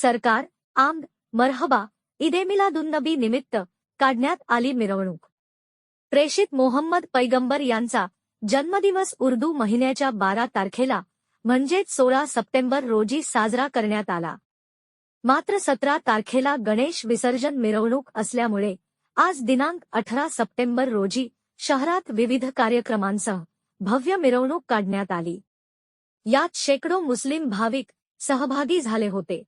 सरकार, आमद, मरहबा, ईदे मिलादुन्नबी निमित्त काढण्यात आली मिरवणूक। प्रेषित मोहम्मद पैगंबर यांचा जन्मदिवस उर्दू महिन्याच्या 12 तारखेला म्हणजेच 16 सप्टेंबर रोजी साजरा करण्यात आला। मात्र 17 तारखेला गणेश विसर्जन मिरवणूक असल्यामुळे आज दिनांक 18 सप्टेंबर रोजी शहरात विविध कार्यक्रमांसह भव्य मिरवणूक काढण्यात आली। यात शेकडो मुस्लिम भाविक सहभागी झाले होते।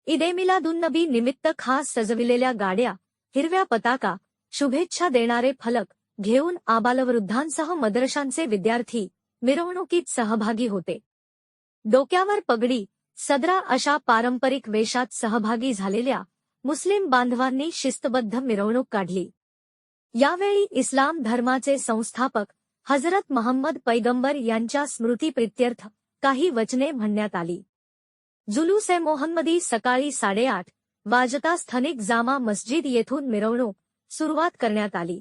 ईदे मिलादुन्नबी निमित्त खास सजविलेल्या गाड्या, हिरव्या पताका, शुभेच्छा देणारे फलक घेऊन आबालवृद्धांसह मदरशांचे विद्यार्थी मिरवणुकीत सहभागी होते। डोक्यावर पगडी, सदरा अशा पारंपरिक वेशात सहभागी झालेल्या मुस्लिम बांधवांनी शिस्तबद्ध मिरवणूक काढली। यावेळी इस्लाम धर्माचे संस्थापक हजरत महम्मद पैगंबर यांच्या स्मृतीप्रित्यर्थ काही वचने म्हणण्यात आली। जुलूस-ए मोहम्मदी सकाळी 8:30 वाजता स्थानिक जामा मस्जिद येथून मिरवणूक सुरुवात करण्यात आली।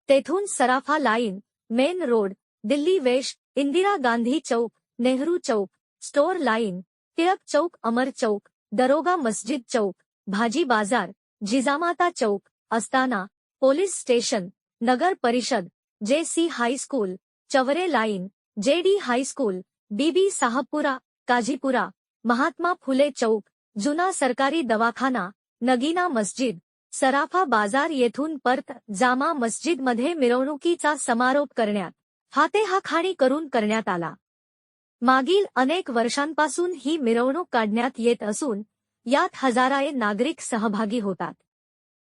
तेथून सराफा लाईन, मेन रोड, दिल्ली वेश, इंदिरा गांधी चौक, नेहरू चौक, स्टोर लाईन, टिळक चौक, अमर चौक, दरोगा मस्जिद चौक, भाजी बाजार, जिजामाता चौक, अस्ताना, पोलीस स्टेशन, नगर परिषद, J C. High school, Chaware line, J D. High school, Bibi Sahabpura, Kazipura, Mahatma Phule चौक, जुना सरकारी दवाखाना, नगीना मस्जिद, सराफा बाजार येथून परत जामा मस्जिदमध्ये मिरवणुकीचा समारोप करण्यात फातेहाखाणी करून करण्यात आला। मागील अनेक वर्षांपासून ही मिरवणूक काढण्यात येत असून यात हजाराये नागरिक सहभागी होतात।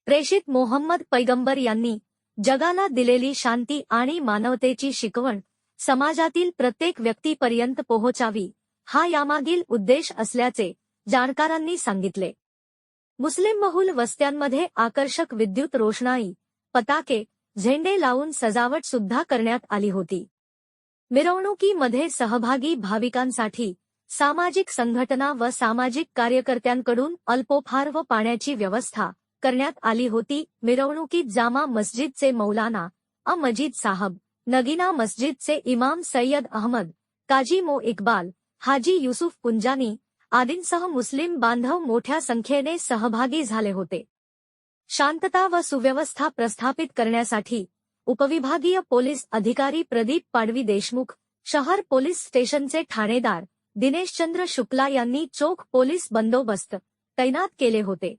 प्रेषित मोहम्मद पैगंबर यांनी जगाला दिलेली शांती आणि मानवतेची शिकवण समाजातील प्रत्येक व्यक्तीपर्यंत पोहोचावी, हा यामागील उद्देश असल्याचे जाणकारांनी सांगितले। मुस्लिम बहुल वस्त्यांमध्ये आकर्षक विद्युत रोषणाई, पताके, झेंडे लावून सजावट सुद्धा करण्यात आली होती। मिरवणुकीमध्ये सहभागी भाविकांसाठी सामाजिक संघटना व सामाजिक कार्यकर्त्यांकडून अल्पोपहार व पाण्याची व्यवस्था करण्यात आली होती। मिरवणुकीत जामा मस्जिदचे मौलाना मजीद साहब, नगीना मस्जिदचे इमाम सय्यद अहमद, काजी मो इक्बाल, हाजी युसुफ पुंजानी आदींसह मुस्लिम बांधव मोठ्या संख्येने सहभागी झाले होते। शांतता व सुव्यवस्था प्रस्थापित करण्यासाठी उपविभागीय पोलीस अधिकारी प्रदीप पाडवी देशमुख, शहर पोलीस स्टेशनचे ठाणेदार दिनेशचंद्र शुक्ला यांनी चोख पोलीस बंदोबस्त तैनात केले होते।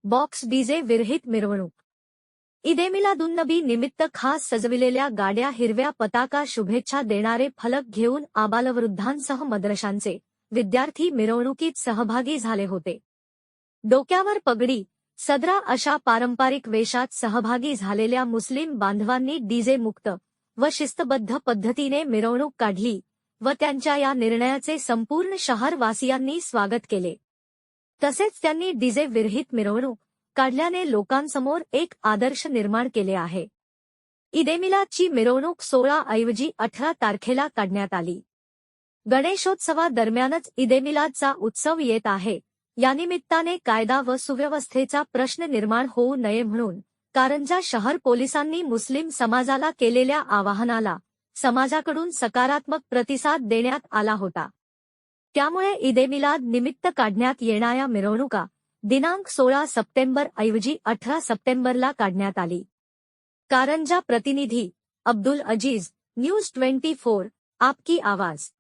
बॉक्स डीजे विरहित मिरवणूक। ईदे मिलादुन्नबी निमित्त खास सजविलेल्या गाड्या, हिरव्या पताका, शुभेच्छा देणारे फलक घेऊन आबालवृद्धांसह मदरशांचे विद्यार्थी मिरवणुकीत सहभागी झाले होते। डोक्यावर पगडी, सदरा अशा पारंपरिक वेशात सहभागी झालेल्या मुस्लिम बांधवांनी डीजे मुक्त व शिस्तबद्ध पद्धतीने मिरवणूक काढली व त्यांच्या या निर्णयाचे संपूर्ण शहरवासियांनी स्वागत केले। तसेच त्यांनी डीजे विरहित मिरवणूक काढल्याने लोकांसमोर एक आदर्श निर्माण केले आहे। ईदे मिलादची मिरवणूक 16 ऐवजी 18 तारखेला काढण्यात आली। गणेशोत्सवादरम्यानच ईदे मिलादचा उत्सव येत आहे, यानिमित्ताने कायदा व सुव्यवस्थेचा प्रश्न निर्माण होऊ नये म्हणून कारंजा शहर पोलिसांनी मुस्लिम समाजाला केलेल्या आवाहनाला समाजाकडून सकारात्मक प्रतिसाद देण्यात आला होता। त्यामुळे ईदे मिलाद निमित्त काढण्यात येणाऱ्या मिरवणुका दिनांक 16 सप्टेंबर ऐवजी 18 सप्टेंबरला काढण्यात आली। कारंजा प्रतिनिधी अब्दुल अजीज, न्यूज 24, आपकी आवाज।